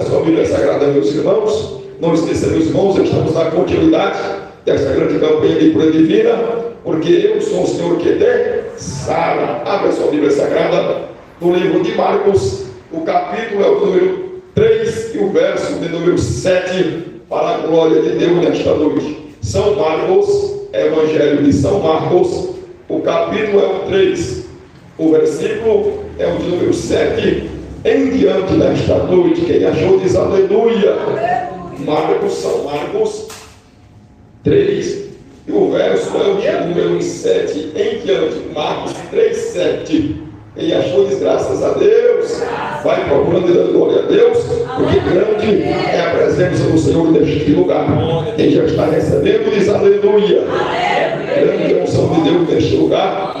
Abra sua Bíblia Sagrada, meus irmãos. Não esqueça, meus irmãos, estamos na continuidade desta grande campanha de cura divina, porque eu sou o Senhor que te sara. Abra sua Bíblia Sagrada no livro de Marcos, o capítulo é o número 3 e o verso de número 7, para a glória de Deus nesta noite. São Marcos, Evangelho de São Marcos, o capítulo é o 3, o versículo é o de número 7 em diante nesta noite. Quem achou diz aleluia. Marcos, São Marcos 3 e o verso é o de número 7 em diante. Marcos 3, 7. Quem achou diz graças a Deus. Vai procurando e dando glória a Deus, porque grande é a presença do Senhor neste lugar. Quem já está recebendo diz aleluia. Grande é a unção de Deus neste lugar.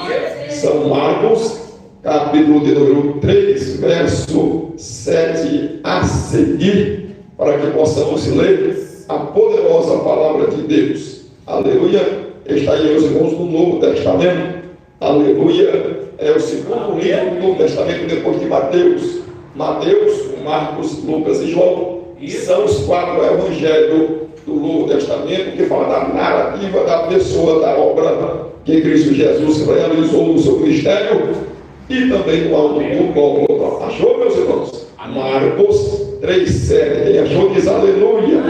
São Marcos, capítulo de número 3, verso 7 a seguir, para que possamos ler a poderosa palavra de Deus. Aleluia. Está aí, meus irmãos, no Novo Testamento. Aleluia. É o segundo livro do Novo Testamento depois de Mateus. Mateus, Marcos, Lucas e João são os 4 evangelhos do Novo Testamento que falam da narrativa da pessoa, da obra que Cristo Jesus realizou no seu ministério e também no alto do Gólgota. Achou, meus irmãos? Marcos 3,7. Quem achou diz aleluia.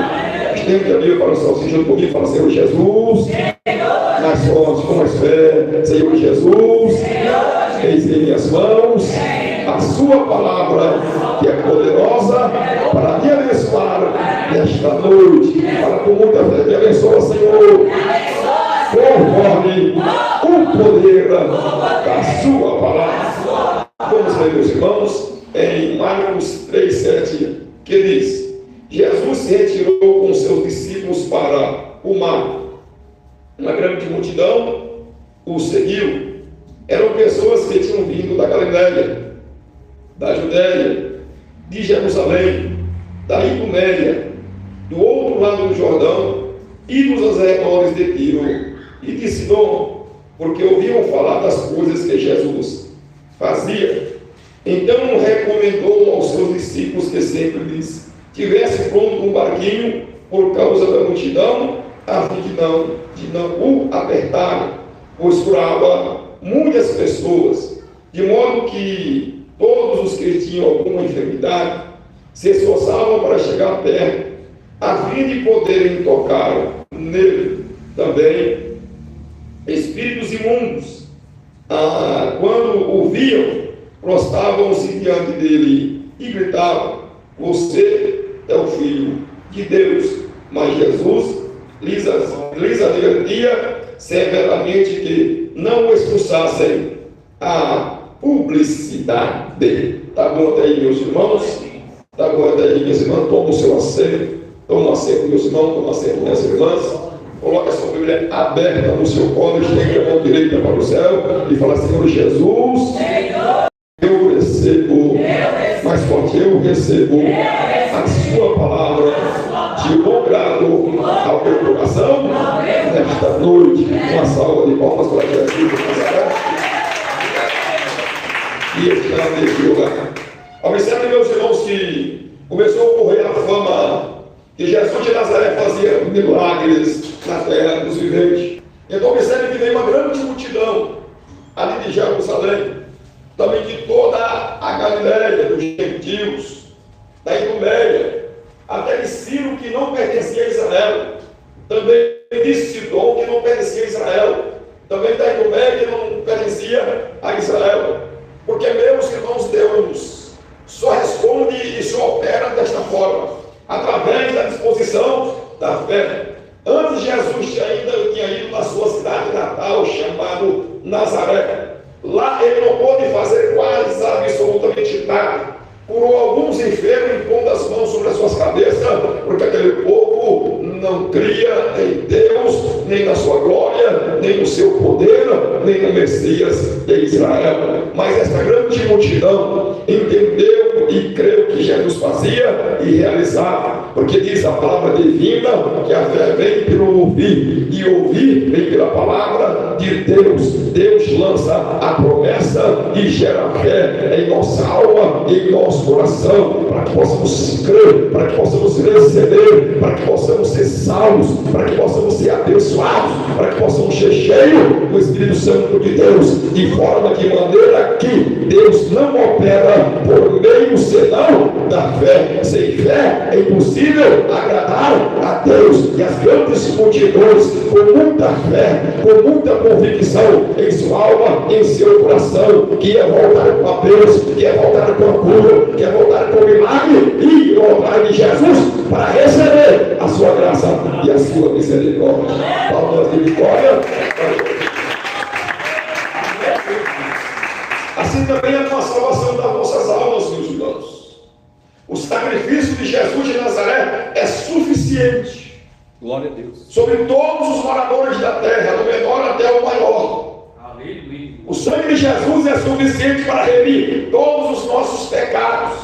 Estende a Bíblia para o céu, se junto comigo, fala Senhor Jesus. Mais forte, com mais fé. Senhor Jesus, eis em minhas mãos a sua palavra, que é poderosa para me abençoar nesta noite. Para com muita fé, me abençoa, Senhor, conforme o poder da sua palavra. Vamos ler, meus irmãos, em Marcos 3,7, que diz: Jesus se retirou com seus discípulos para o mar. Uma grande multidão o seguiu. Eram pessoas que tinham vindo da Galiléia, da Judéia, de Jerusalém, da Idumeia, do outro lado do Jordão e dos arredores de Tiro e de Sidom, porque ouviam falar das coisas que Jesus fazia. Então recomendou aos seus discípulos que sempre lhes tivesse pronto um barquinho por causa da multidão, a fim de não o apertarem, pois curava muitas pessoas, de modo que todos os que tinham alguma enfermidade se esforçavam para chegar perto, a fim de poderem tocar nele. Também espíritos imundos, quando o viam, prostravam-se diante dele e gritavam: você é o Filho de Deus. Mas Jesus lhes advertia severamente que não o expulsassem a publicidade. Está bom até aí, meus irmãos? Está bom até aí, minhas irmãs? Toma o seu assento. Toma assento, meus irmãos. Toma assento, minhas irmãs. Coloca a sua Bíblia aberta no seu colo, estende a mão direita para o céu e fala: Senhor Jesus, eu recebo, mais forte, eu recebo a sua palavra de bom grado ao meu coração nesta noite. Uma salva de palmas para Jesus de Nazaré. E está neste lugar. Observe, meus irmãos, que começou a correr a fama que Jesus de Nazaré fazia milagres na terra dos viventes. Então observe que veio uma grande multidão ali de Jerusalém, também de toda a Galiléia, dos gentios, da Idumeia, até de Ciro, que não pertencia a Israel, também de Sidom, que não pertencia a Israel, também da Idumeia, que não pertencia a Israel. Porque, meus irmãos, Deus só responde e só opera desta forma, através da disposição da fé. Antes, Jesus ainda tinha ido na sua cidade natal, chamado Nazaré. Lá ele não pôde fazer quase absolutamente nada. Curou alguns enfermos, impondo as mãos sobre as suas cabeças, porque aquele povo não cria em Deus, nem na sua glória, nem no seu poder, nem no Messias de Israel. Mas esta grande multidão entendeu e creu que Jesus fazia e realizava, porque diz a palavra divina que a fé vem pelo ouvir, e ouvir vem pela palavra de Deus. Deus lança a promessa e gera fé em nossa alma e em nosso coração. para que possamos crer, para que possamos receber, para que possamos ser salvos, para que possamos ser abençoados, para que possamos ser cheios do Espírito Santo de Deus, de forma de maneira que Deus não opera por meio senão da fé. Sem fé é impossível agradar a Deus. E as grandes multidões, com muita fé, com muita convicção em sua alma, em seu coração, que é voltar com a Deus, que é voltar com a cura, que é voltar com o milagre e voltar de Jesus para receber a sua graça e a sua misericórdia. Palmas de vitória. Assim também é com a salvação das nossas almas, meus irmãos. O sacrifício de Jesus de Nazaré é suficiente. Glória a Deus. Sobre todos os moradores da terra, do menor até o maior. Aleluia. O sangue de Jesus é suficiente para remir todos os nossos pecados.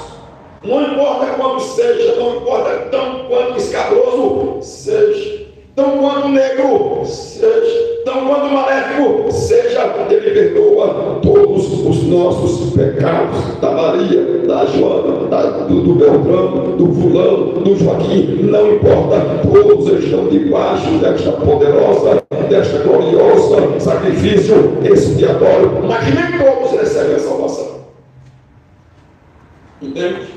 Não importa quando seja, não importa tão quanto escabroso seja, tão quanto negro seja, tão quanto maléfico seja, Ele perdoa todos os nossos pecados. Da Maria, da Joana, do Beltrano, do Fulano, do Joaquim, não importa, todos estão debaixo desta poderosa, desta gloriosa sacrifício expiatório, mas nem todos recebem a salvação. Entende?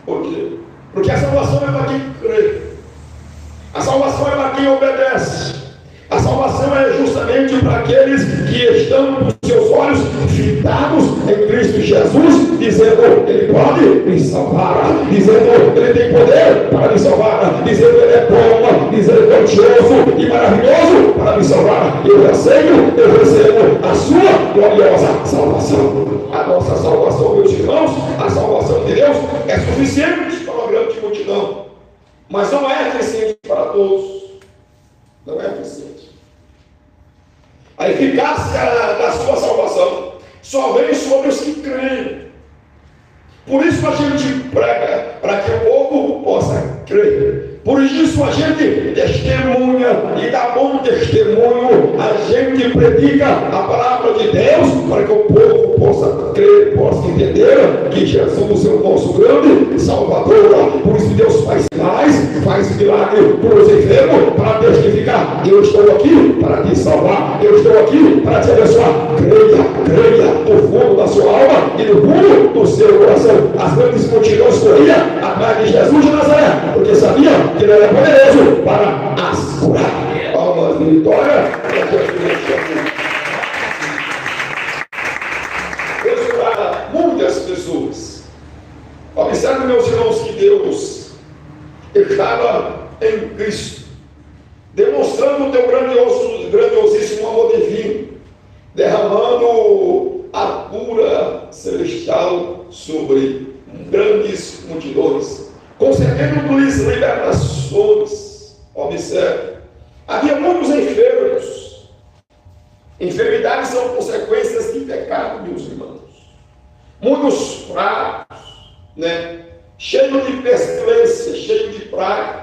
Por quê? Porque a salvação é para quem crê. A salvação é para quem obedece. A salvação é justamente para aqueles que estão com seus olhos fitados em Cristo Jesus, dizendo: Ele pode me salvar, dizendo: Ele tem poder para me salvar, dizendo: Ele é bom, misericordioso e maravilhoso para me salvar. Eu aceito, eu recebo a sua gloriosa salvação. A nossa salvação, meus irmãos, a salvação de Deus é suficiente para uma grande multidão, mas não é eficiente para todos. Não é eficiente. A eficácia da sua salvação só vem sobre os que creem. Por isso a gente prega, para que o povo possa crer. Por isso a gente testemunha e dá bom testemunho. A gente predica a palavra de Deus para que o povo possa crer, possa entender que Jesus é o nosso grande Salvador. Por isso Deus faz milagre para os enfermos, para testificar: eu estou aqui para te salvar, eu estou aqui para te abençoar. Creia no fundo da sua alma e no fundo do seu coração. As grandes multidões corriam atrás de Jesus de Nazaré, porque sabiam que Ele era poderoso para as curar. Palmas de vitória para Deus curar muitas pessoas. Observe, meus irmãos, que Deus estava em Cristo, demonstrando o teu grandiosíssimo amor divino, derramando a cura celestial sobre grandes multidões, concedendo-lhes libertações. Observe, havia muitos enfermos. Enfermidades são consequências de pecado, meus irmãos. Muitos fracos, cheio de pestilência, cheio de praga.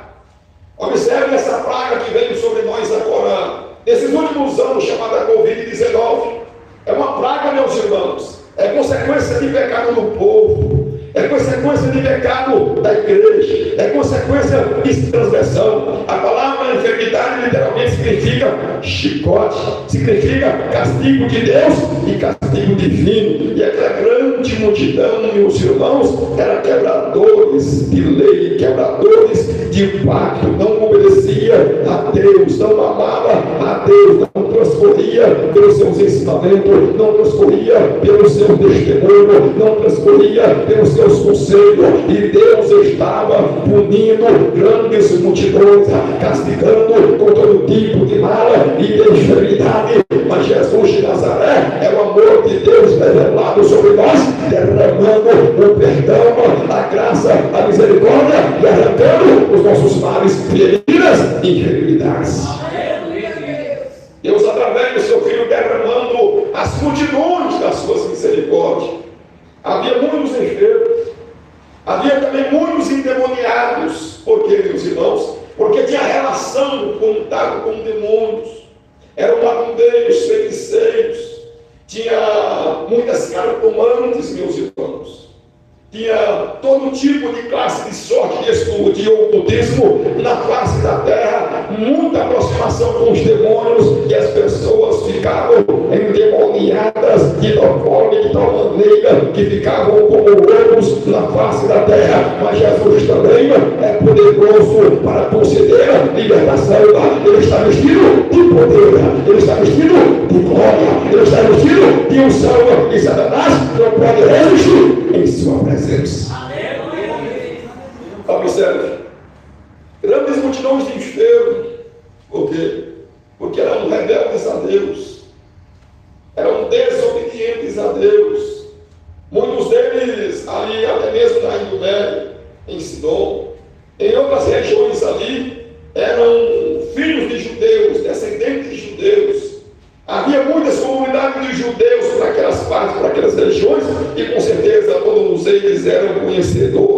Observe essa praga que veio sobre nós agora, nesses últimos anos, chamada Covid-19. É uma praga, meus irmãos. É consequência de pecado do povo. É consequência de pecado da igreja. É consequência de transgressão. A palavra enfermidade literalmente significa chicote, significa castigo de Deus e castigo divino. E aquela grande multidão, meus irmãos, era quebradores de lei, quebradores de pacto, não obedecia a Deus, não amava a Deus, não transcorria pelos seus ensinamentos, não transcorria pelo seu testemunho, não transcorria pelos seus conselhos, e Deus estava punindo grandes multidões, castigando com todo tipo de mal e de enfermidade. Mas Jesus de Nazaré é o amor de Deus revelado sobre nós, derramando o perdão, a graça, a misericórdia e arrancando os nossos males, feridas e enfermidades. Deus, através do seu Filho, derramando as multidões das suas misericórdias. Havia muitos enfermos, havia também muitos endemoniados. Por quê, meus irmãos? Porque tinha relação, contato com demônios. Eram macumbeiro, feiticeiros, tinha muitas cartomantes, meus irmãos. Tinha todo tipo de classe de sorte de ocultismo na face da terra, muita aproximação com os demônios, e as pessoas ficavam endemoniadas de tal forma e de tal maneira que ficavam como lobos na face da terra. Mas Jesus também é poderoso para conceder libertação. Ele está vestido de poder, ele está vestido de glória, ele está vestido de unção, e Satanás não pode resistir em sua presença. Observe, grandes multidões de enfermos. Por quê? Porque eram rebeldes a Deus, eram desobedientes a Deus. Muitos deles ali, até mesmo na Idumeia, em Sidom, em outras regiões ali, eram filhos de judeus, descendentes de judeus. Havia muitas comunidades de judeus para aquelas partes, para aquelas regiões, e com certeza todos eles eram conhecedores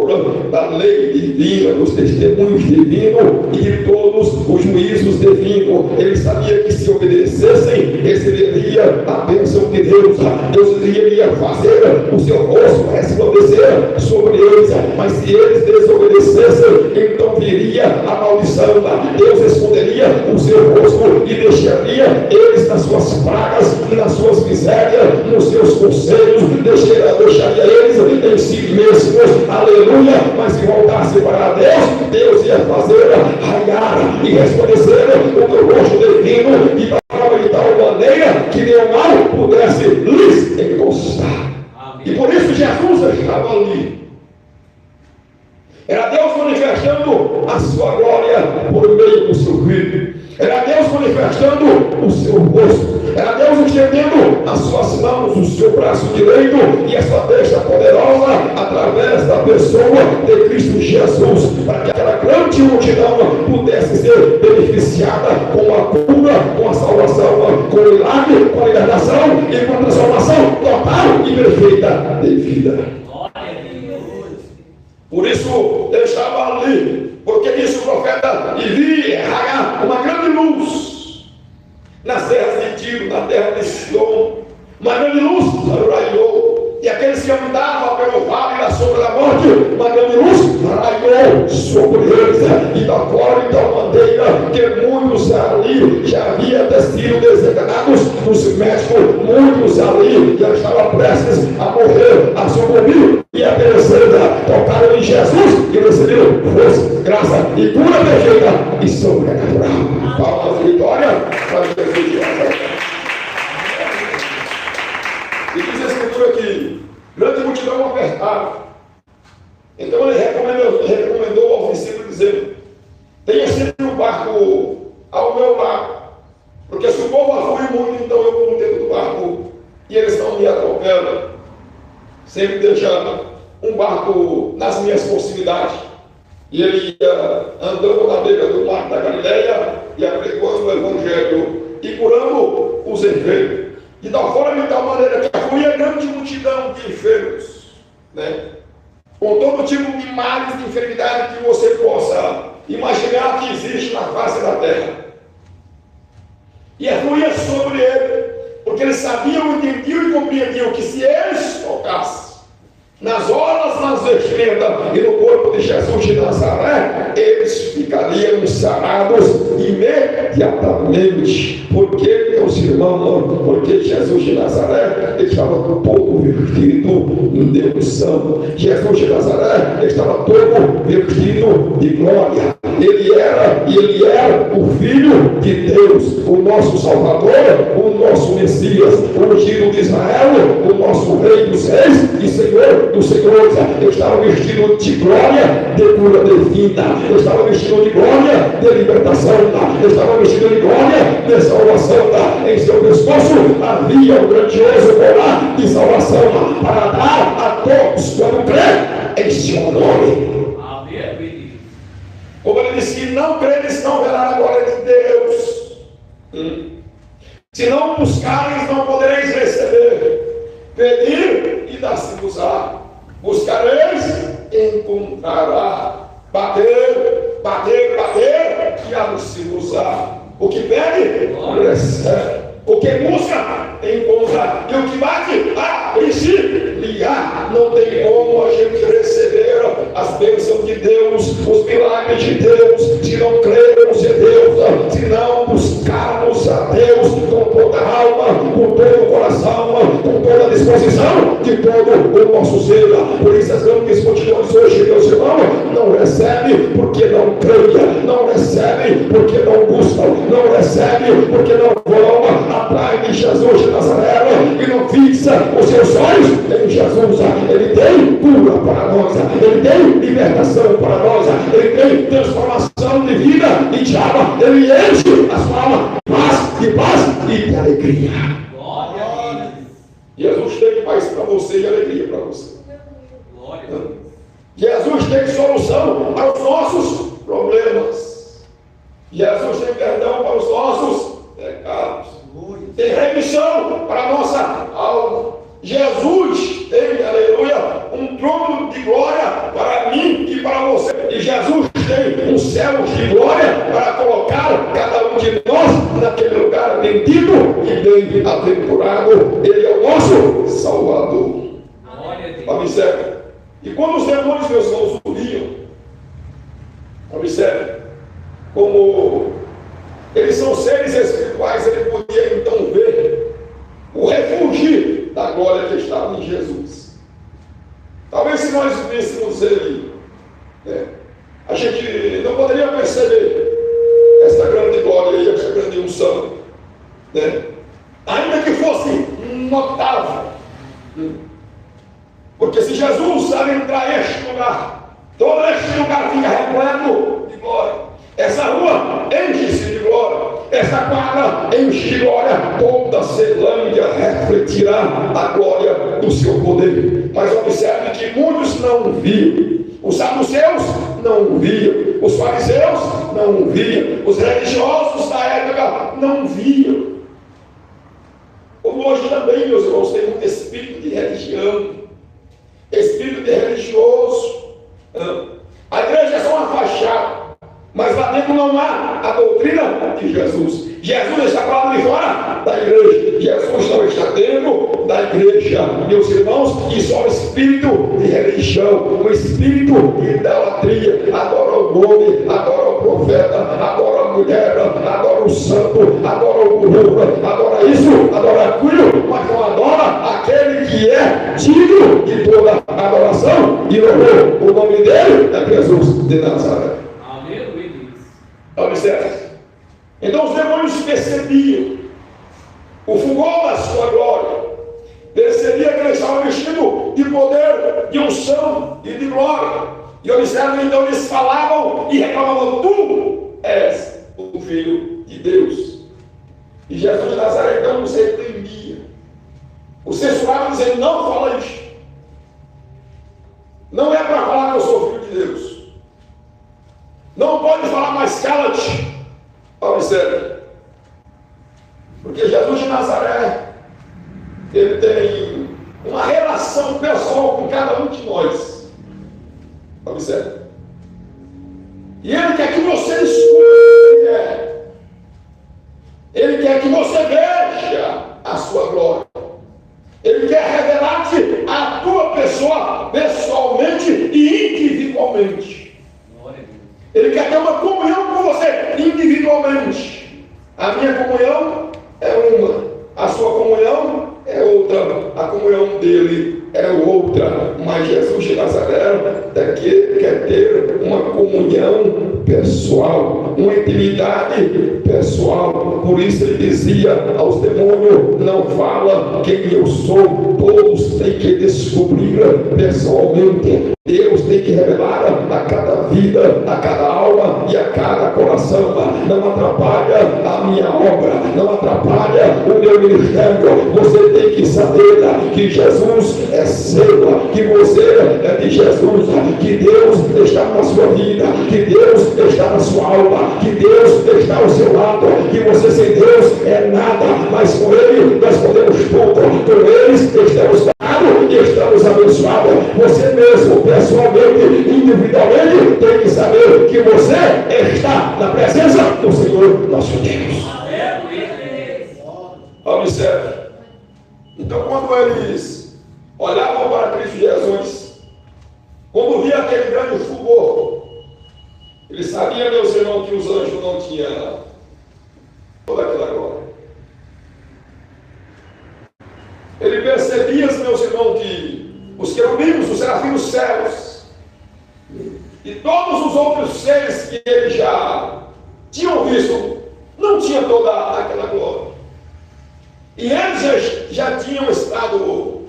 da lei divina, dos testemunhos divinos e de todos os juízos divinos. Eles sabiam que se obedecessem, receberia a bênção de Deus. Deus iria fazer o seu rosto resplandecer sobre eles, mas se eles desobedecessem, então viria a maldição. Deus esconderia o seu rosto e deixaria eles nas suas pragas, nas suas misérias, nos seus conselhos, deixaria eles em si mesmos, aleluia. Mas se voltasse para Deus, Deus ia fazer raiar e resplandecer o teu rosto divino de tal maneira que nenhum mal pudesse lhes encostar. E por isso Jesus estava ali. Era Deus manifestando a sua glória por meio do seu filho. Era Deus manifestando o seu rosto. Era Deus estendendo as suas mãos, o seu braço direito e a sua destra poderosa através da pessoa de Cristo Jesus, para que aquela grande multidão pudesse ser beneficiada com a cura, com a salvação, com o milagre, com a libertação e com a transformação total e perfeita de vida. Por isso ele estava ali, porque disse o profeta: e vi uma grande luz nas terras de Tiro, na terra de Sidom. Uma grande luz raiou, e aqueles que andavam pelo vale da sombra da morte, uma grande luz raiou sobre eles, e da forma e tal maneira que muitos ali já haviam sido desengaнаdos dos médicos, muitos ali já estavam prestes a morrer, a sucumbir e a perecer, tocaram em Jesus e receberam força, graça e cura perfeita e sobrenatural. Palmas de vitória para Jesus de Nazaré. E diz a Escritura que grande multidão apertada. Então ele recomendou ao discípulo dizendo: tenha sempre um barco ao meu lado, porque se o povo aflui muito, então eu vou dentro do barco e eles não me atropelam. Sempre deixa um barco nas minhas proximidades. E ele ia andando na beira do mar da Galileia e apregando o Evangelho e curando os enfermos. De tal forma e de tal maneira que fluía grande multidão de enfermos, com todo tipo de males, de enfermidade que você possa imaginar que existe na face da terra. E fluía sobre ele, porque eles sabiam, entendiam e compreendiam que se eles tocassem nas orlas, nas vestimentas e no corpo de Jesus de Nazaré, eles ficariam sarados imediatamente. Porque, meus irmãos, porque Jesus de Nazaré estava todo vestido de unção. Jesus de Nazaré estava todo vestido de glória. Ele era e ele é o Filho de Deus, o nosso Salvador, o nosso Messias, o ungido de Israel, o nosso Rei dos Reis e Senhor dos Senhores. Ele estava vestido de glória, de cura divina. Ele estava vestido de glória, de libertação. Ele estava vestido de glória, de salvação. Em seu pescoço havia um grandioso colar de salvação para dar a todos quando crê em seu nome. Como ele disse que não creres não verá a glória de Deus. Se não buscareis, não podereis receber. Pedir e dar-se-vos-á. Buscareis, encontrará. Bater, bater, bater, e dar-se-vos-á. O que pede, recebe. O que busca, encontra. E o que bate, abre-se-lhe-á. Não tem como a gente receber as bênçãos de Deus, os milagres de Deus, se não crermos em Deus, se não buscarmos a Deus com toda a alma, com todo o coração, com toda a disposição de todo o nosso ser. Por isso as grandes multidões hoje, meus irmãos, não recebem porque não creem, não recebem porque não buscam, não recebem porque não vão atrás de Jesus de Nazaré e não fixa os seus olhos em Jesus. Ele tem cura para nós, ele tem libertação para nós, ele tem transformação de vida e de alma, ele enche a sua alma de paz e de alegria. Jesus tem paz para você e alegria para você. Jesus tem solução para os nossos problemas. Jesus tem perdão para os nossos pecados. Tem remissão para a nossa alma. Jesus tem, aleluia, um trono de glória para mim e para você. E Jesus tem um céu de glória para colocar cada um de nós naquele lugar bendito e bem aventurado. Ele é o nosso Salvador. Observe. E quando os demônios, meus irmãos, ouviam, observe, como eles são seres espirituais, ele podia então ver o refúgio da glória que estava em Jesus. Talvez se nós víssemos ele, a gente não poderia perceber essa grande glória e essa grande unção, ainda que fosse notável. Porque se Jesus adentrar este lugar, todo este lugar fica repleto de glória. Essa rua enche-se de glória. Essa quadra enche de glória. Toda a Ceilândia refletirá a glória do seu poder. Mas observe que muitos não viam. Os saduceus não viam. Os fariseus não viam. Os religiosos da época não viam. Como hoje também, meus irmãos, tem muito espírito de religião. Espírito de religioso. A igreja é só uma fachada, mas lá dentro não há a doutrina de Jesus. Jesus está para lá de fora da igreja. Jesus não está dentro da igreja, meus irmãos. E só o espírito de religião, o espírito de idolatria, adora o nome, adora o profeta, adora a mulher, adora o santo, adora o guru, adora isso, adora aquilo, mas não adora aquele que é digno de toda adoração e louvor. O nome dele é Jesus de Nazaré. Observe. Então os demônios percebiam o fulgor da sua glória, percebia que ele estava vestido de poder, de unção e de glória. E observe, então eles falavam e reclamavam: tu és o Filho de Deus. E Jesus de Nazaré então nos repreendia, o censurava, dizendo: não fala isso, não é para falar que eu sou Filho de Deus, não pode falar, mais cala-te. Observe, porque Jesus de Nazaré, ele tem uma relação pessoal com cada um de nós. Observe, e ele quer que você escute, ele quer que você veja a sua glória, ele quer revelar-te a tua pessoa pessoalmente e individualmente. Ele quer ter uma comunhão com você individualmente. A minha comunhão é uma, a sua comunhão é outra, a comunhão dele é outra. Mas Jesus de Nazaré quer ter uma comunhão pessoal, uma intimidade pessoal. Por isso ele dizia aos demônios: não fala quem eu sou, todos têm que descobrir pessoalmente. Deus tem que revelar a cada vida, a cada alma e a cada coração. Não atrapalha a minha obra, não atrapalha o meu ministério. Você tem que saber que Jesus é seu, que você é de Jesus, que Deus está na sua vida, que Deus está na sua alma, que Deus está ao seu lado, que você sem Deus é nada, mas com Ele nós podemos tudo. Com Ele estamos e estamos abençoados. Você mesmo, pessoalmente, individualmente, tem que saber que você está na presença do Senhor nosso Deus. Observe. Então, quando eles olhavam para Cristo Jesus, quando via aquele grande fulgor, ele sabia, meus irmãos, que os anjos não tinham toda aquela glória. Ele percebia, meus irmãos, que os querubins, os serafins dos céus, e todos os outros seres que ele já tinham visto, não tinham toda aquela glória. E eles já tinham estado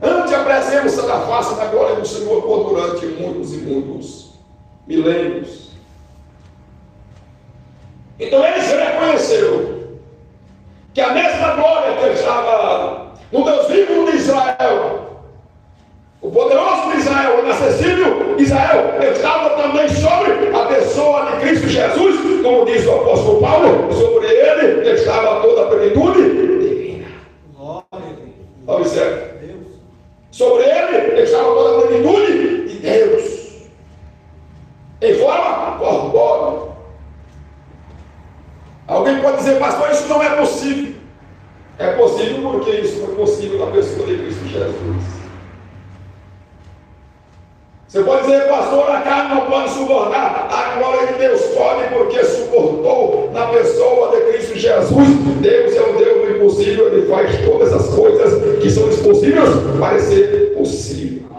ante a presença da face da glória do Senhor por durante muitos e muitos milênios. Então eles reconheceram que a mesma glória que estava no Deus vivo de Israel, o poderoso de Israel, o inacessível Israel, estava também sobre a pessoa de Cristo Jesus, como diz o apóstolo Paulo, sobre ele estava toda a plenitude divina. Observe. Sobre ele estava toda a plenitude de Deus, em forma corpórea. Alguém pode dizer, pastor, isso não é possível. É possível porque isso foi possível na pessoa de Cristo Jesus. Você pode dizer, pastor, a carne não pode subornar. A glória de Deus pode, porque suportou na pessoa de Cristo Jesus. Deus é o Deus do impossível, ele faz todas as coisas que são impossíveis parecer possível.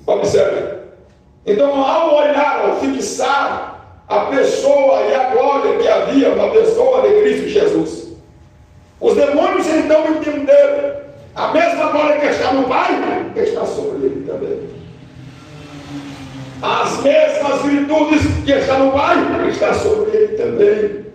Observe. Então, ao olhar, ao fixar a pessoa e a glória que havia na pessoa de Cristo Jesus, os demônios então entenderam a mesma glória que está no Pai, que está sobre ele também. As mesmas virtudes que está no Pai, está sobre ele também.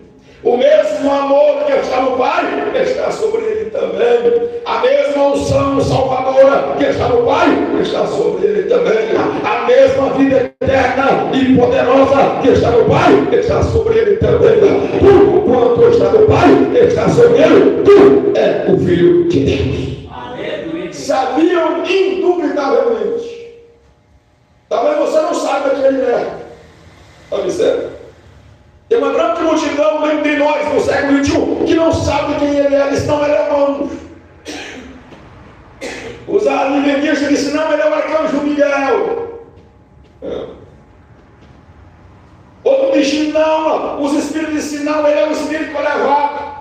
O mesmo amor que está no Pai, está sobre ele também. A mesma unção salvadora que está no Pai, está sobre ele também. A mesma vida eterna e poderosa que está no Pai, está sobre ele também. Tudo quanto está no Pai, está sobre ele. Tu é o Filho de Deus. Sabiam indubitavelmente. Talvez você não saiba quem ele é. Observe. Tem uma grande multidão entre nós no século XXI que não sabe quem ele é. Eles não, ele é humano. Os adventistas disseram, não, ele é o arcanjo Miguel. Outro disse, não, os espíritos disseram, não, ele é o espírito elevado.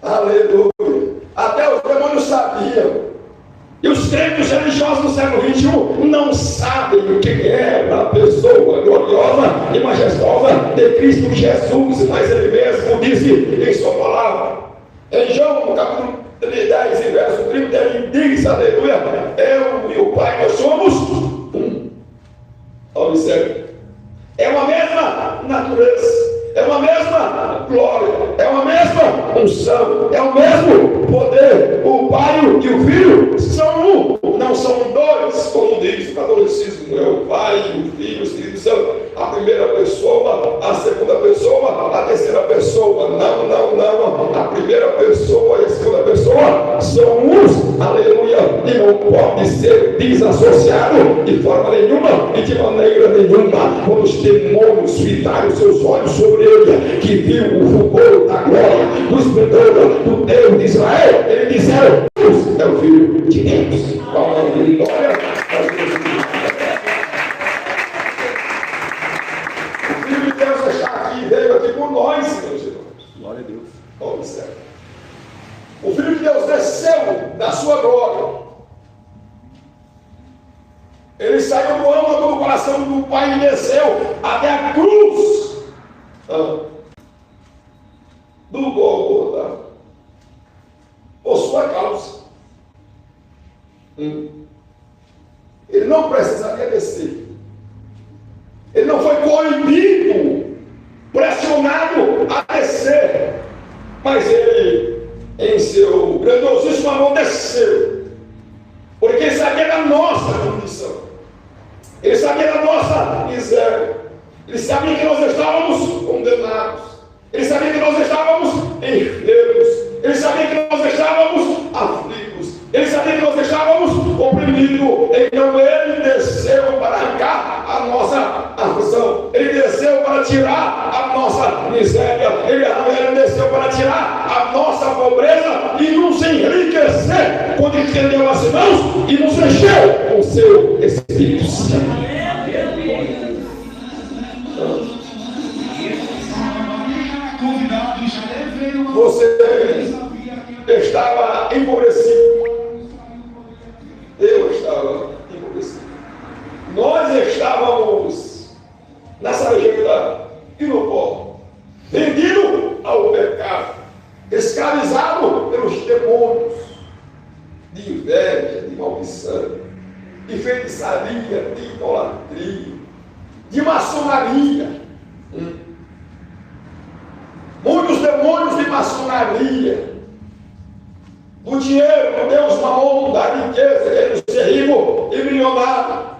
Aleluia. Até os demônios sabiam. E os crentes religiosos do século XXI não sabem quem é a pessoa gloriosa e majestosa de Cristo Jesus, mas ele mesmo disse em sua palavra. Em João, no capítulo 10, verso 30, ele diz, aleluia, eu e o Pai, nós somos um. Observe. É uma mesma natureza. É uma mesma glória, é uma mesma unção, é o mesmo poder. O Pai e o Filho são um, não são dois, como diz o catolicismo. É o Pai, o Filho, o Espírito Santo, a primeira pessoa, a segunda pessoa, a terceira pessoa. Não. A primeira pessoa e a segunda pessoa são uns, aleluia, e não pode ser desassociado de forma nenhuma e de maneira nenhuma. Quando os demônios fitaram seus olhos sobre ele, que viu o fulgor da glória, do esplendor do Deus de Israel, eles disseram, Deus é o Filho de Deus. Qual é a vitória? O Filho de Deus está aqui, veio aqui por nós, meus irmãos. Glória a Deus. Observe. O Filho de Deus desceu da sua glória. Ele saiu do âmago do coração do Pai e desceu até a cruz do Gólgota por sua causa. Ele não precisaria descer. Ele não foi coibido, pressionado a descer, mas ele, em seu grandiosíssimo amor, desceu, porque ele sabia da nossa condição, ele sabia da nossa miséria, ele sabia que nós estávamos condenados, ele sabia que nós estávamos enfermos, ele sabia que nós estávamos aflitos, ele sabia que nós estávamos oprimidos. Então ele desceu para arrancar a nossa aflição, ele desceu para tirar a nossa miséria, Ele desceu para tirar a nossa pobreza e nos enriquecer quando estendeu as mãos e nos encheu com o seu Espírito Santo. Você estava empobrecido. Eu estava empobrecido. Nós estávamos nessa vida e no pó, vendido ao pecado, escravizado pelos demônios de inveja, de maldição, de feitiçaria, de idolatria, de maçonaria. Muitos demônios de maçonaria, do dinheiro, do Deus mamon, da riqueza, querendo ser rico e milionário.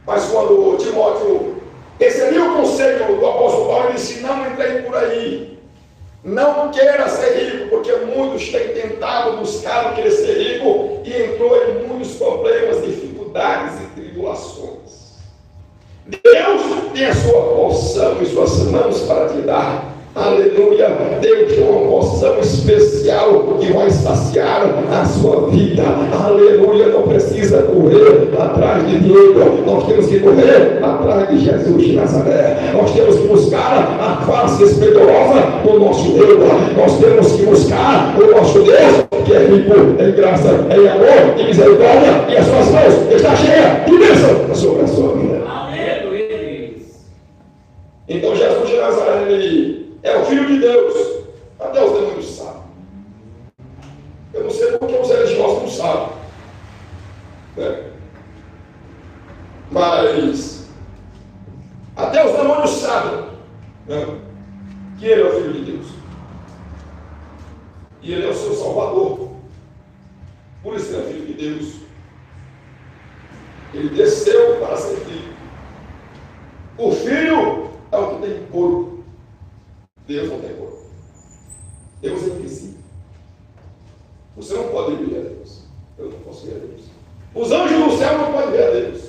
Mas quando Timóteo recebeu o conselho do apóstolo Paulo, ele disse: não entrei por aí, não queira ser rico, porque muitos têm tentado buscar querer ser rico e entrou em muitos problemas, dificuldades e tribulações. Deus tem a sua porção em suas mãos para te dar. Aleluia, Deus tem uma porção especial que vai saciar a sua vida. Aleluia, não precisa correr atrás de dinheiro, nós temos que correr atrás de Jesus de Nazaré. Nós temos que buscar a face esplendorosa do nosso Deus. Nós temos que buscar o nosso Deus, que é rico em graça, em amor e misericórdia, e as suas mãos estão cheias de bênção sobre a sua vida. Aleluia. Então Jesus de Nazaré, ele é o Filho de Deus. Até os demônios sabem. Eu não sei porque os religiosos não sabem, né? Mas até os demônios sabem, né, que Ele é o Filho de Deus. E Ele é o seu Salvador. Por isso Ele é Filho de Deus. Ele desceu para ser filho. O Filho é o que tem corpo. Deus não tem corpo. Deus é invisível. Você não pode ver a Deus. Eu não posso ver a Deus. Os anjos do céu não podem ver a Deus.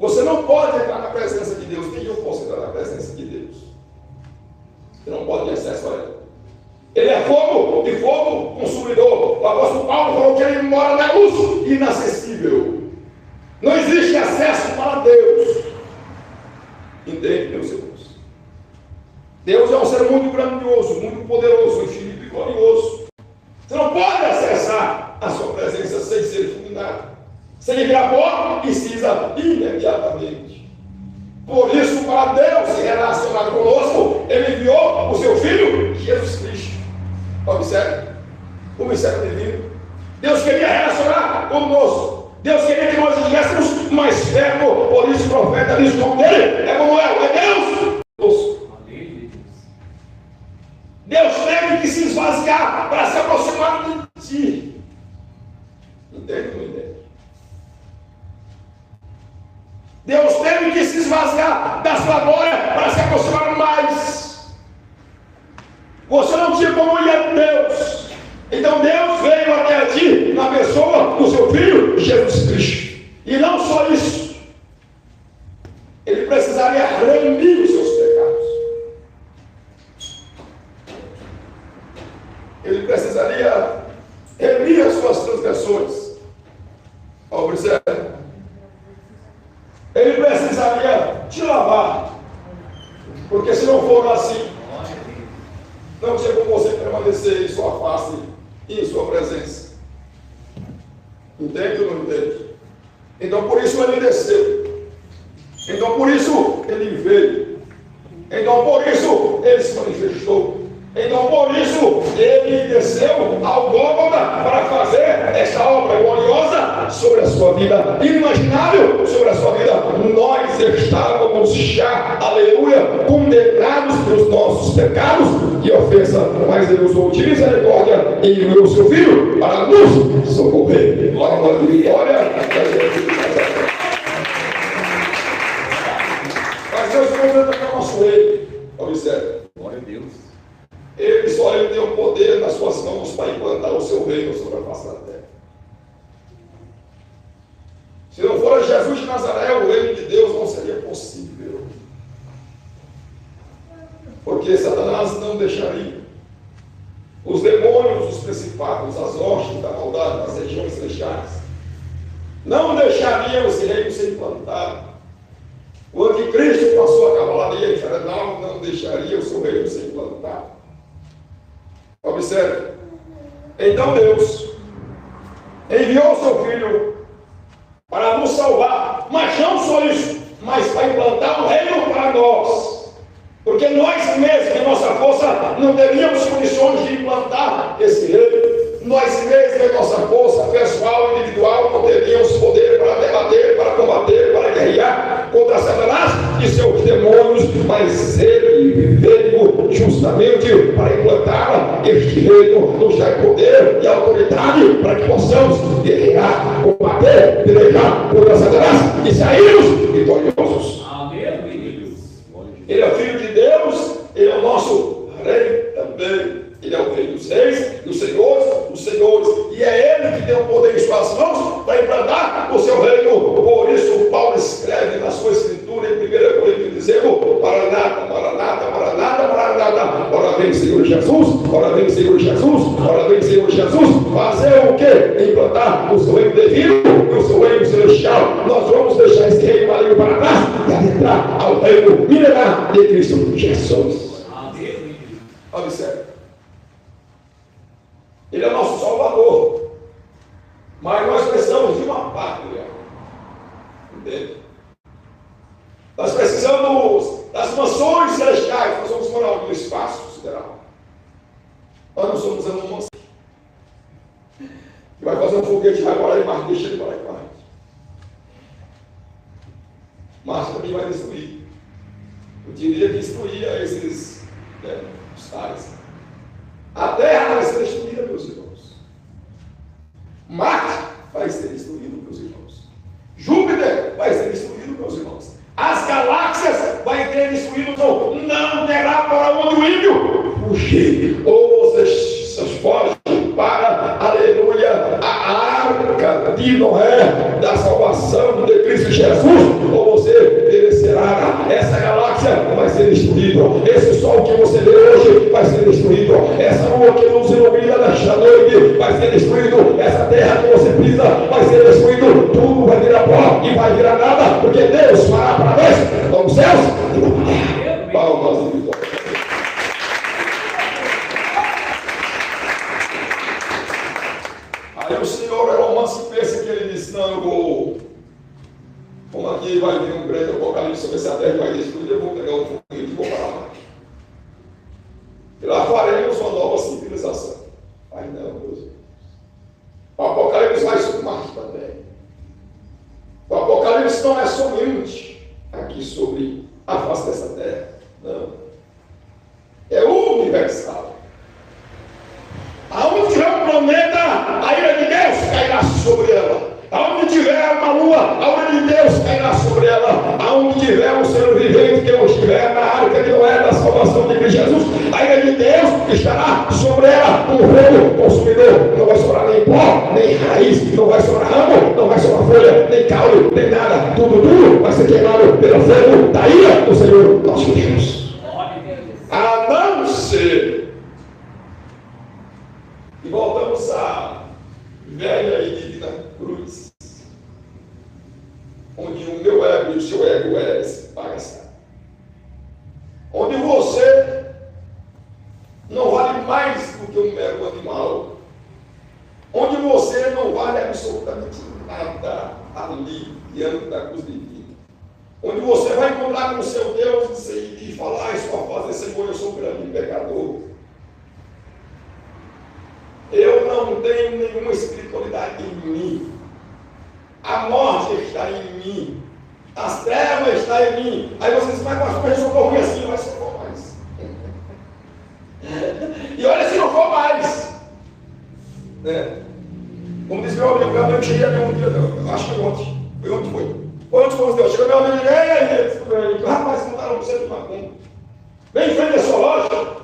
Você não pode entrar na presença de Deus. Nem eu posso entrar na presença de Deus. Você não pode ter acesso a Ele. Ele é fogo e fogo consumidor. O apóstolo Paulo falou que Ele mora na luz inacessível. Não existe acesso para Deus. Entende, meus irmãos? Deus é um ser muito grandioso, muito poderoso, infinito e glorioso. Você não pode acessar a sua presença sem ser iluminado. Sem virar pó, precisa imediatamente. Por isso, para Deus se relacionar conosco, Ele enviou o seu Filho, Jesus Cristo. Observe o mistério divino. Deus queria relacionar conosco. Deus queria que nós estivéssemos mais perto. Por isso o profeta diz: o nome dele é Emanuel, é Deus. Deus teve que se esvaziar para se aproximar de ti. Entende ou não entende? Deus teve que se esvaziar da sua glória para se aproximar mais. Você não tinha como ir a Deus. Então Deus veio até ti na pessoa do seu Filho Jesus Cristo. E não só isso, Ele precisaria remir os seus pecados. Ele precisaria remir as suas transgressões. Observe. Ele precisaria te lavar. Porque se não for assim, não tinha como você permanecer em sua face e em sua presença. Entende ou não entende? Então por isso Ele desceu. Então por isso Ele veio. Então por isso Ele se manifestou. Então por isso Ele desceu ao Gólgota para fazer esta obra gloriosa sobre a sua vida, inimaginável sobre a sua vida. Nós estávamos já, aleluia, condenados pelos nossos pecados e ofensa, mas Ele usou de misericórdia e enviou o seu Filho para nos socorrer. Glória de vitória. Mas Deus comanda para o nosso rei. Observe. Glória a Deus. Só Ele tem o poder nas suas mãos para implantar o seu reino sobre a face da terra. Se não for Jesus de Nazaré, o reino de Deus não seria possível. Porque Satanás não deixaria. Os demônios, os principados, as hostes da maldade, das regiões celestiais, não deixariam esse reino ser implantado. O anticristo, com a sua cavalaria infernal, não deixaria o seu reino ser implantado. Observe. Então Deus enviou seu Filho para nos salvar, mas não só isso, mas para implantar um reino para nós. Porque nós mesmos, em nossa força, não teríamos condições de implantar esse reino. Nós mesmos, em nossa força pessoal, individual, não teríamos poder para debater, para combater, para guerrear contra Satanás e seus demônios, mas ele veio justamente para implantar este reino, nos dar poder e autoridade para que possamos guerrear, combater, pelejar contra Satanás e sairmos vitoriosos. Ele é filho de Deus, ele é o nosso rei também. Ele é o rei dos reis, dos senhores, e é ele que tem o poder em suas mãos para implantar o seu reino. Por isso Paulo escreve na sua escritura em 1 Coríntios dizendo: Maranata, Maranata, Maranata, Maranata. Ora vem Senhor Jesus, ora vem Senhor Jesus, ora vem Senhor Jesus. Fazer o quê? Implantar o seu reino divino e o seu reino celestial. Nós vamos deixar esse reino maligno para trás e adentrar ao reino milenar de Cristo Jesus. Observe. Ele é nosso Salvador. Mas nós precisamos de uma pátria. Entende? Nós precisamos das mansões celestiais. Nós vamos morar no espaço sideral. Nós não somos anões. Que vai fazer um foguete, vai morar em Marte, deixa ele morar em Marte. Marte também vai destruir. Eu diria que destruía esses tais. A Terra vai ser destruída, meus irmãos. Marte vai ser destruído, meus irmãos. Júpiter vai ser destruído, meus irmãos. As galáxias vai ter destruído, não terá para onde o ímpio fugir. Ou vocês fogem para, aleluia, a arca de Noé, da salvação de Cristo Jesus, ou você perecerá. Essa galáxia vai ser destruída. Esse sol que você vê hoje vai ser destruído. Essa lua que nos ilumina nesta noite vai ser destruído. Essa terra que você pisa vai ser destruído. Tudo vai virar pó e vai virar nada, porque Deus fará para nós nos céus e na terra. Palmas e vitória. Aí o Senhor é romance e pensa que ele disse: não, eu vou. Como aqui vai vir um grande apocalipse sobre essa terra vai destruir, eu vou pegar um foguete e vou para lá. E lá faremos uma nova civilização. Mas não, meus irmãos. O apocalipse vai sobre Marte também. O apocalipse não é somente aqui sobre a face dessa terra. Não. É universal. Aonde tiver um planeta, a ira de Deus cairá sobre ela. Aonde tiver uma lua, a ira de Deus cairá sobre ela. Aonde tiver um ser vivente que não estiver na arca de Noé da salvação de Cristo Jesus, a ira de Deus estará sobre ela como fogo consumidor. Não vai sobrar nem pó, nem raiz, não vai sobrar ramo, não vai sobrar folha, nem caule, nem nada. Tudo vai ser queimado pelo fogo da ira do Senhor nosso Deus. A não ser. E voltamos à velha e divina cruz, onde o meu ego e o seu ego é bagaçado, onde você não vale mais do que um mero animal, onde você não vale absolutamente nada ali diante da cruz divina, onde você vai encontrar com o seu Deus e falar em sua face: Senhor, eu sou um grande pecador. Eu não tenho nenhuma espiritualidade em mim. A morte está em mim. As trevas estão em mim. Aí você diz: mas pastor, se eu for ruim assim, mas se não for mais. E olha, se não for mais. Como diz meu amigo, cheguei a um dia, eu acho que ontem. Foi ontem Deus. Chegou meu amigo e disse: rapaz, não está no centro de macumba. Bem em frente à sua loja.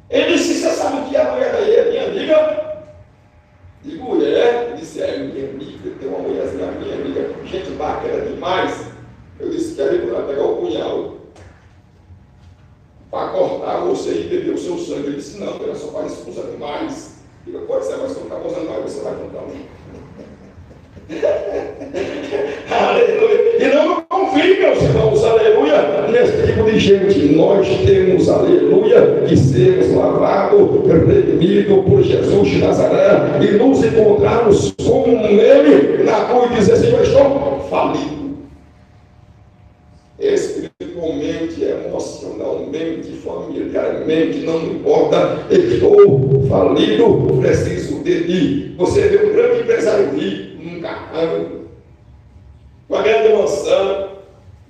Ele disse: você sabe o que é a mulher daí? É minha amiga? Digo: ele disse: é minha amiga, tem uma mulherzinha minha amiga, gente bacana demais. Eu disse: quer ver quando ela pegar o punhal? para cortar você e beber o seu sangue. Ele disse, não, era só para isso com os animais. E depois você vai soltar com os animais, você vai contar um. Aleluia. E não confie, meus irmãos, aleluia, nesse tipo de gente. Nós temos, aleluia, que sermos lavados, redimidos por Jesus de Nazaré e nos encontrarmos com Ele na cruz e dizer assim, eu estou falido. Espiritualmente, emocionalmente, familiarmente, não importa, estou falido, preciso de ti. Você vê um grande empresário rico, num carrão, com a grande mansão,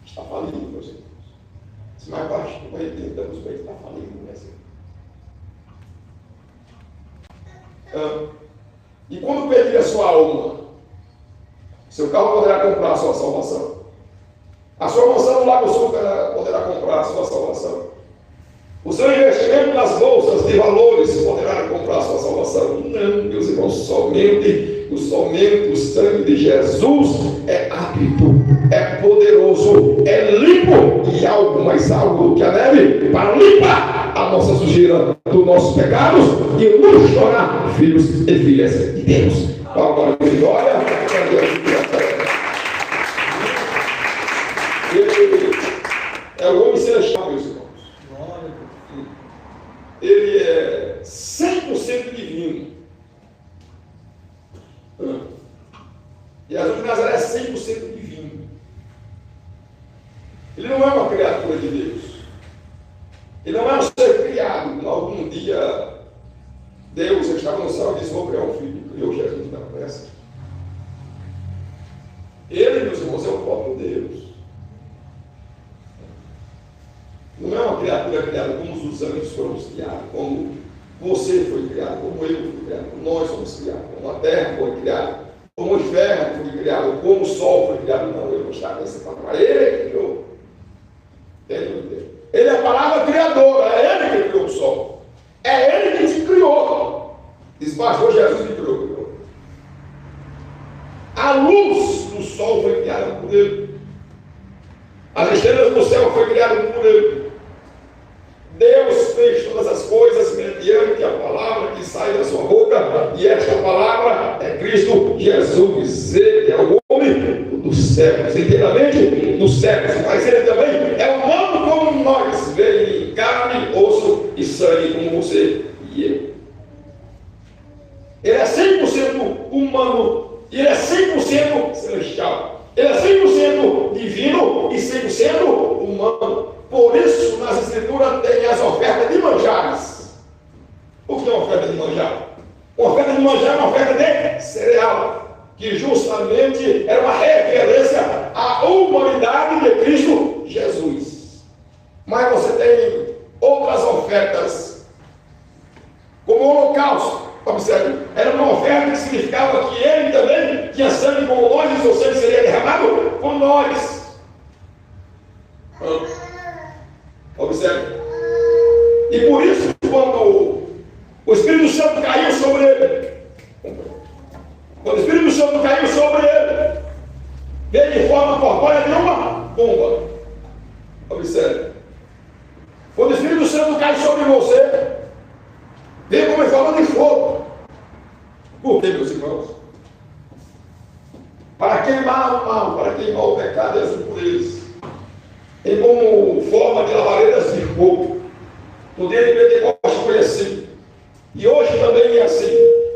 está falido, meus irmãos. Se mais baixo, não entendamos bem, está falido, né, Senhor? E quando pedir a sua alma, seu carro poderá comprar a sua salvação. A sua mansão no Lago Sul poderá comprar a sua salvação. O seu investimento nas bolsas de valores poderá comprar a sua salvação. Não, meus irmãos, somente o sangue de Jesus é apto, é poderoso, é limpo e algo mais alto do que a neve para limpar a nossa sujeira dos nossos pecados e nos tornar filhos e filhas de Deus. Glória a Deus. Ele é o homem celestial, meus irmãos. Ele é 100% divino. E a de Nazaré é 100% divino. Ele não é uma criatura de Deus. Ele não é um ser criado. Algum dia, Deus estava no céu e disse, vou criar um filho. Criou Jesus na pressa. Ele, meus irmãos, é o próprio Deus. Não é uma criatura criada como os anjos foram criados, como você foi criado, como eu fui criado, como nós somos criados, como a terra foi criada, como o inferno foi criado, como o sol foi criado. Não, eu não estava nessa palavra. Ele que criou. Ele é a palavra criadora, é ele que criou o sol. É ele que te criou. Desbaixou Jesus que criou. A luz do sol foi criada por ele. As estrelas do céu foi criada por ele. Deus fez todas as coisas mediante a palavra que sai da sua boca, e esta palavra é Cristo Jesus. Ele é o homem dos séculos, inteiramente dos séculos, mas ele também é humano como nós, veio em carne, osso e sangue, como você e eu. Ele é 100% humano e ele é 100% celestial. Ele é 100% divino e 100% humano. Por isso, nas escrituras tem as ofertas de manjares. O que é uma oferta de manjar? Uma oferta de manjar é uma oferta de cereal, que justamente era uma referência à humanidade de Cristo Jesus. Mas você tem outras ofertas, como o holocausto. Observe, era uma oferta que significava que ele também tinha sangue como nós, e o seu sangue seria derramado por nós. Observe. E por isso, quando o Espírito Santo caiu sobre ele, veio de forma corpórea de uma pomba. Observe. Quando o Espírito Santo cai sobre você, veio como em forma de fogo. Por quê, meus irmãos? Para queimar o mal, para queimar o pecado e as impurezas. Em como forma de lavareiras de fogo. No dia de Pentecostes foi assim. E hoje também é assim.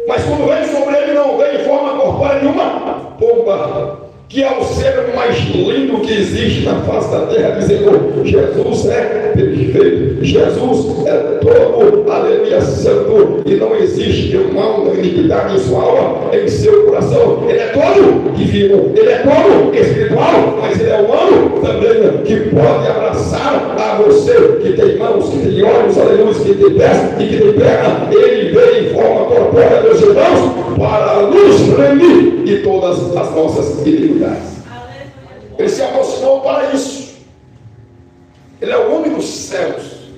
Mas quando veio sobre ele, não veio em forma corpórea de uma pomba, que é o ser mais lindo que existe na face da terra, dizendo: Jesus é perfeito, Jesus é todo, aleluia, santo, e não existe o mal da iniquidade em sua alma, em seu coração. Ele é todo divino, ele é todo espiritual, mas ele é humano também, que pode abraçar a você, que tem mãos, que tem olhos, aleluia, que tem pés e que tem perna. Ele veio em forma corpórea, meus irmãos, para nos remir de todas as nossas iniquidades. Ele se aproximou para isso. Ele é o homem dos céus.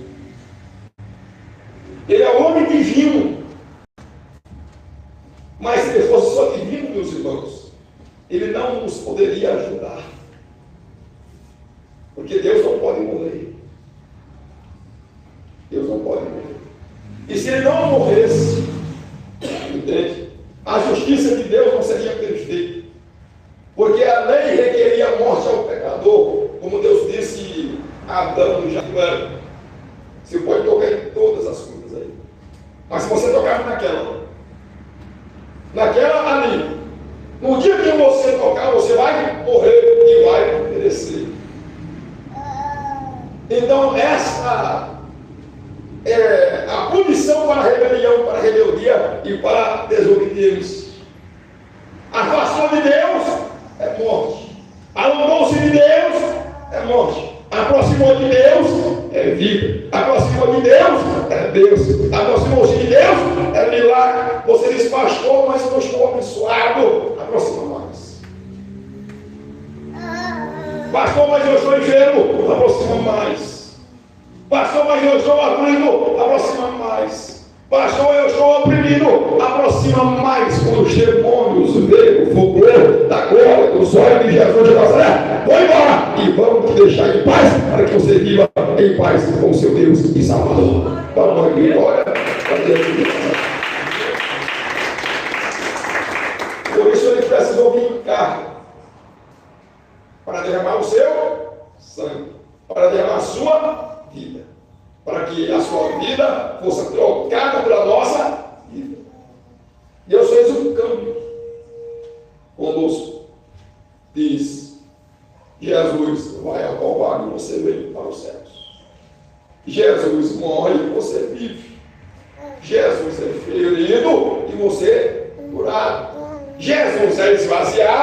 Ele é o homem divino. Mas se ele fosse só divino, meus irmãos, ele não nos poderia ajudar. Porque Deus não pode morrer. se ele não morresse, entende? A justiça de Deus não seria perfeita. Porque a lei requeria a morte ao pecador, como Deus disse a Adão no jardim. Você pode tocar em todas as coisas aí. Mas se você tocar naquela ali, no dia que você tocar, você vai morrer e vai perecer. Então, essa é a punição para a rebelião, para a rebeldia e para a desobediência. Afastou de Deus é morte. Alongou-se de Deus é morte. Aproximou de Deus é vida. Aproximou de Deus é Deus. Aproximou-se de Deus é milagre. Você diz, pastor, mas eu não estou abençoado. Aproxima mais. Pastor, mas eu estou enfermo. Aproxima mais. Pastor, mas eu estou aflito. Aproxima mais. Pastor, eu estou oprimido. Aproxima mais. Quando os demônios veem o fogo da glória dos olhos de Jesus de Nazaré, vão embora e vamos te deixar em paz, para que você viva em paz com seu Deus e Salvador. Vamos aqui, glória. Por isso ele precisou vir em carne para derramar o seu sangue, para derramar a sua vida, para que a sua vida fosse trocada pela nossa vida. Deus fez um câmbio conosco. Diz: Jesus vai ao Calvário e você vem para os céus. Jesus morre e você vive. Jesus é ferido e você curado. Jesus é esvaziado